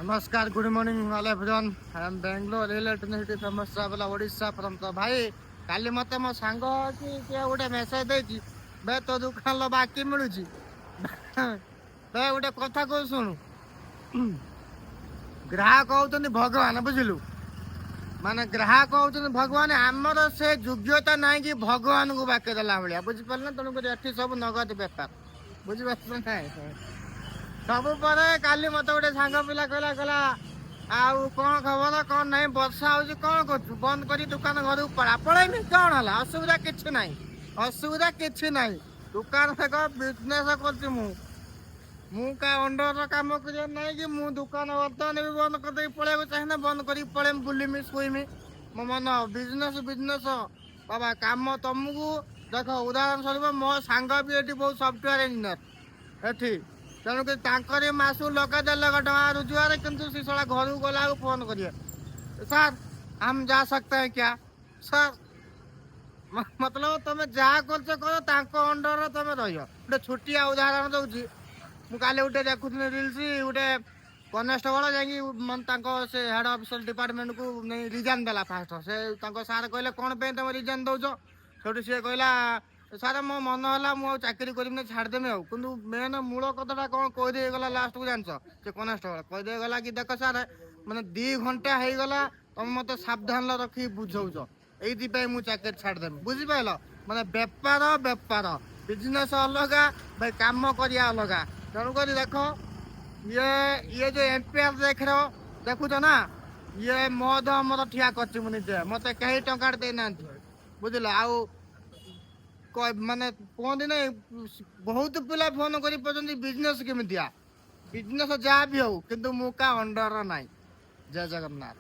नमस्कार, good morning all everyone. I am Bangalore electricity famous travel Odisha from. तो भाई काली मते मो सांग कि गोटे मेसेज देछि बे तो दुकान लो बाकी मिलुछि बे गोटे कथा को सुनु। ग्राहक होउछन भगवान, बुझिलु। माने ग्राहक होउछन भगवान, हमर से योग्यता नाही कि भगवान को बाके देला भलिया, बुझि परले। तनु कर एठी सब नगद व्यापार, बुझि परले नाही। सब पर काली मत गोटे सांग पिला कहला कहला आउ कौन खबर कौन नहीं, वर्षा हूँ कौन कर बंद कर दुकान घर पड़ा पड़ेनि कौन है असुविधा किसी ना, असुविधा किसी ना। दुकान देख बिजनेस कर का अंडर कम कर कि मु दुकान बर्तमान भी बंद कर पड़े चाहिए, बंद कर पड़े बुलमी शुईमी मो मन बिजनेस बिजनेस बाबा कम तुमको देख। उदाहरण स्वरूप मो सांग भी ये बहुत सफ्टवेयर इंजीनियर एठी, तेणुक मासू लगे 1.5 लाख टका रोजगार, किंतु सी साला घर को गला फोन करिए सर हम जा सकते हैं क्या सर। मतलब तुम जहाँ कर अंडर तुम रही गोटे छोटिया उदाहरण दूसरी। मुझे गोटे देखुनी रिल्स गोटे कनेस्टेबल जा से हेड ऑफिसर डिपार्टमेंट को नहीं रिजाइन देला फास्ट से सार कहले कौन पे तुम रिजाइन दौच से सी कहला सार मो मन है मुझे चाकरी करनी छाड़देमी आउ कि मेन मूल कथा कौन कहीदेगला लास्ट को जान से कनेस्टेबल कहीदेगला कि देख सार मैंने 2 घंटा हो गला तुम मत सावधान रखी बुझौच ये मुझे चाकरी छाड़देमी, बुझिपाल। मैंने बेपार बेपार बिजनेस अलग भाई कम करिया अलग। तेणुक देख ये जो एम्पेयर देख रहे देखुच ना, ये मद मत ठिया कर निजे मत कहीं टंका देना, बुझल। आउ माने कहते ना बहुत पिला फोन कर बिजनेस केमिया बिजनेस जहाँ भी हो, किंतु मुका अंडर ना। जय जगन्नाथ।